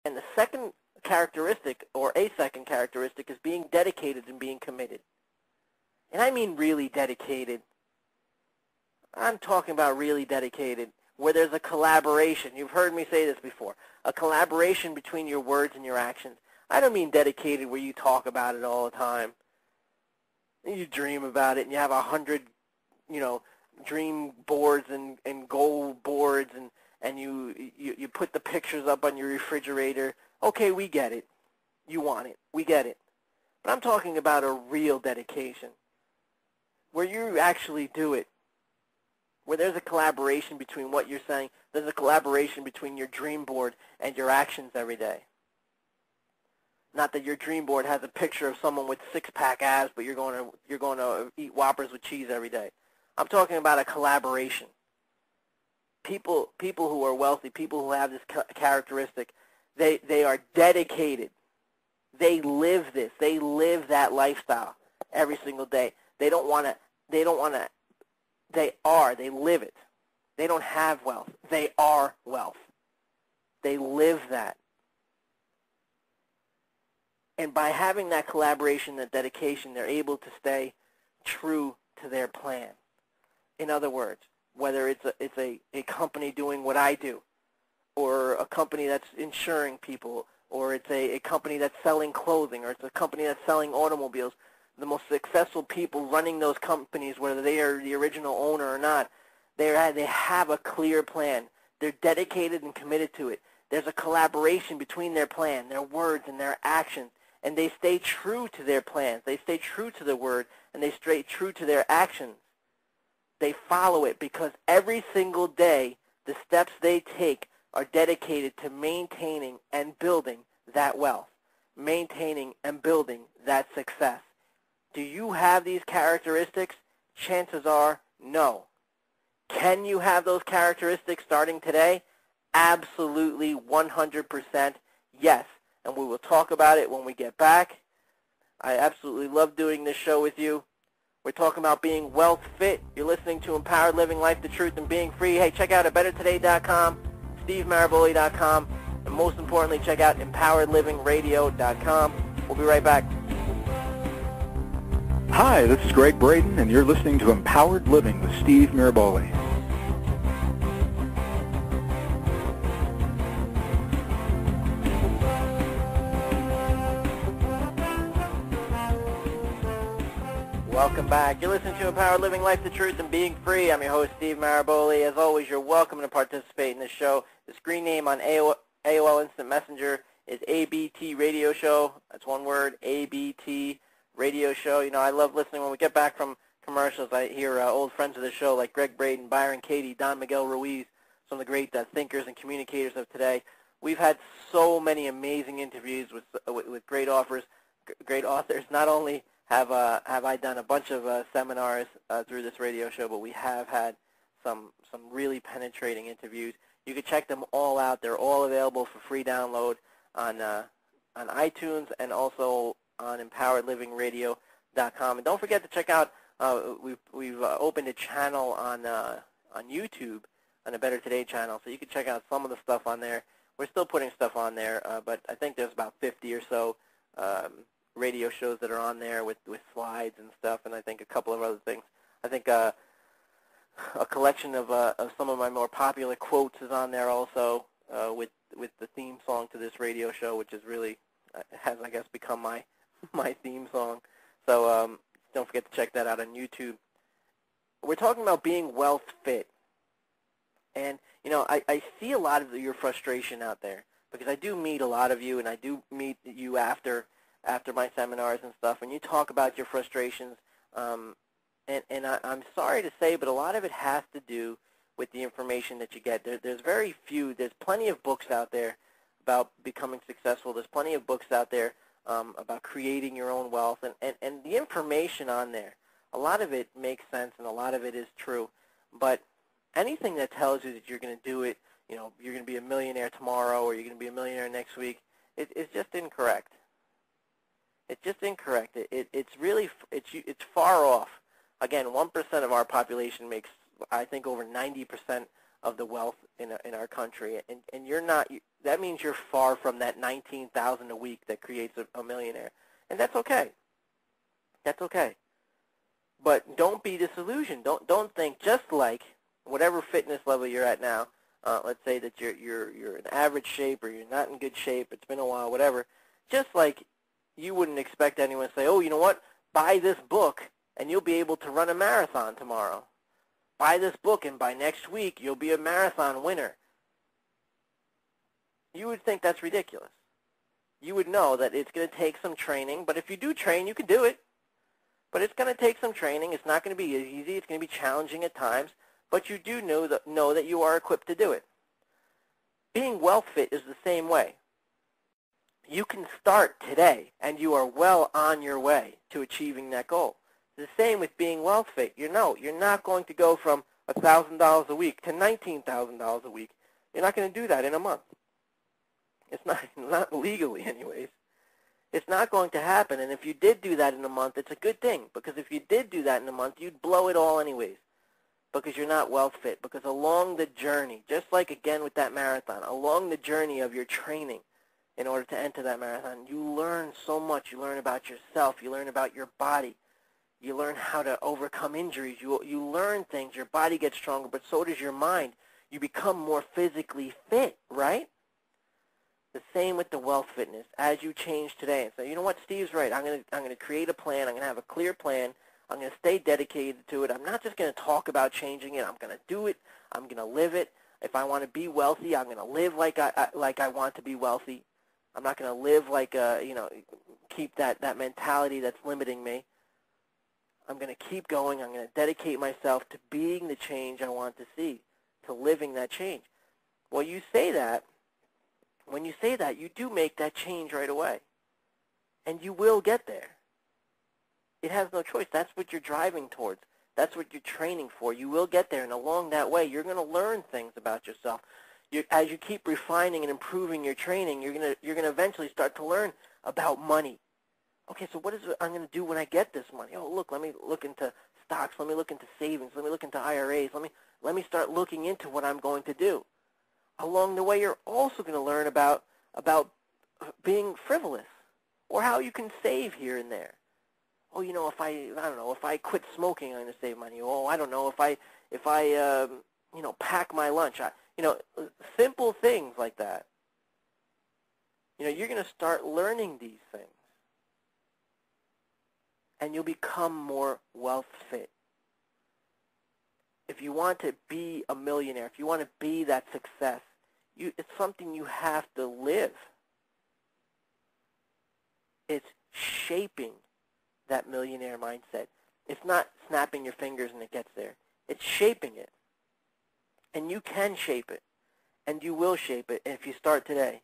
And the second characteristic, or a second characteristic, is being dedicated and being committed. And I mean really dedicated. I'm talking about really dedicated, where there's a collaboration. You've heard me say this before. A collaboration between your words and your actions. I don't mean dedicated where you talk about it all the time. You dream about it and you have 100, dream boards and goal boards and you put the pictures up on your refrigerator. Okay, we get it. You want it. We get it. But I'm talking about a real dedication where you actually do it, where there's a collaboration between what you're saying. There's a collaboration between your dream board and your actions every day. Not that your dream board has a picture of someone with six-pack abs, but you're going to eat Whoppers with cheese every day. I'm talking about a collaboration. People who are wealthy, people who have this characteristic, they are dedicated. They live this. They live that lifestyle every single day. They live it. They don't have wealth. They are wealth. They live that. And by having that collaboration, that dedication, they're able to stay true to their plan. In other words, whether it's a company doing what I do, or a company that's insuring people, or it's a company that's selling clothing, or it's a company that's selling automobiles, the most successful people running those companies, whether they are the original owner or not, they have a clear plan. They're dedicated and committed to it. There's a collaboration between their plan, their words, and their actions. And they stay true to their plans. They stay true to their word, and they stay true to their actions. They follow it because every single day, the steps they take are dedicated to maintaining and building that wealth, maintaining and building that success. Do you have these characteristics? Chances are no. Can you have those characteristics starting today? Absolutely, 100% yes. And we will talk about it when we get back. I absolutely love doing this show with you. We're talking about being wealth fit. You're listening to Empowered Living Life, the Truth, and Being Free. Hey, check out bettertoday.com, stevemaraboli.com, and most importantly, check out empoweredlivingradio.com. We'll be right back. Hi, this is Greg Braden, and you're listening to Empowered Living with Steve Maraboli. Welcome back. You're listening to Empowered Living Life, the Truth, and Being Free. I'm your host, Steve Maraboli. As always, you're welcome to participate in this show. The screen name on AOL Instant Messenger is ABT Radio Show. That's one word, ABT Radio Show. You know, I love listening. When we get back from commercials, I hear old friends of the show like Greg Braden, Byron Katie, Don Miguel Ruiz, some of the great thinkers and communicators of today. We've had so many amazing interviews with great authors. Not only have I done a bunch of seminars through this radio show, but we have had some really penetrating interviews. You can check them all out. They're all available for free download on iTunes and also on empoweredlivingradio.com. And don't forget to check out, we've opened a channel on YouTube, on the Better Today channel, so you can check out some of the stuff on there. We're still putting stuff on there, but I think there's about 50 or so radio shows that are on there with slides and stuff, and I think a couple of other things. I think a collection of some of my more popular quotes is on there also, with the theme song to this radio show, which is really has, I guess, become my theme song. So don't forget to check that out on YouTube. We're talking about being wealth fit, and you know, I see a lot of your frustration out there because I do meet a lot of you, and I do meet you after my seminars and stuff, and you talk about your frustrations, and I'm sorry to say, but a lot of it has to do with the information that you get. There's plenty of books out there about becoming successful. There's plenty of books out there about creating your own wealth, and the information on there, a lot of it makes sense, and a lot of it is true, but anything that tells you that you're going to do it, you know, you're going to be a millionaire tomorrow, or you're going to be a millionaire next week, it's just incorrect. It's just incorrect. It's far off. Again, 1% of our population makes, I think, over 90% of the wealth in our country, and you're not. That means you're far from that 19,000 a week that creates a millionaire, and that's okay. That's okay. But don't be disillusioned. Don't think, just like whatever fitness level you're at now. Let's say that you're in average shape, or you're not in good shape. It's been a while, whatever. Just like you wouldn't expect anyone to say, oh, you know what? Buy this book, and you'll be able to run a marathon tomorrow. Buy this book, and by next week, you'll be a marathon winner. You would think that's ridiculous. You would know that it's going to take some training, but if you do train, you can do it. But it's going to take some training. It's not going to be easy. It's going to be challenging at times, but you do know that you are equipped to do it. Being well fit is the same way. You can start today, and you are well on your way to achieving that goal. The same with being well fit. You're not going to go from $1,000 a week to $19,000 a week. You're not going to do that in a month. It's not legally anyways. It's not going to happen, and if you did do that in a month, it's a good thing, because if you did do that in a month, you'd blow it all anyways, because you're not well fit. Because along the journey, just like again with that marathon, along the journey of your training in order to enter that marathon, you learn so much. You learn about yourself. You learn about your body. You learn how to overcome injuries. You learn things. Your body gets stronger, but so does your mind. You become more physically fit, right? The same with the wealth fitness. As you change today and say, you know what, Steve's right. I'm going to create a plan. I'm going to have a clear plan. I'm going to stay dedicated to it. I'm not just going to talk about changing it. I'm going to do it. I'm going to live it. If I want to be wealthy, I'm going to live like I want to be wealthy. I'm not going to live like keep that mentality that's limiting me. I'm going to keep going. I'm going to dedicate myself to being the change I want to see, to living that change. Well, you say that. When you say that, you do make that change right away. And you will get there. It has no choice. That's what you're driving towards. That's what you're training for. You will get there, and along that way, you're going to learn things about yourself. As you keep refining and improving your training, you're going to eventually start to learn about money. Okay, so what is it I'm going to do when I get this money? Oh, look, let me look into stocks. Let me look into savings. Let me look into IRAs. Let me start looking into what I'm going to do. Along the way, you're also going to learn about being frivolous, or how you can save here and there. Oh, you know, if I quit smoking, I'm going to save money. Oh, I don't know, if I pack my lunch. Simple things like that. You're going to start learning these things, and you'll become more wealth fit. If you want to be a millionaire, if you want to be that success, it's something you have to live. It's shaping that millionaire mindset. It's not snapping your fingers and it gets there. It's shaping it. And you can shape it. And you will shape it if you start today.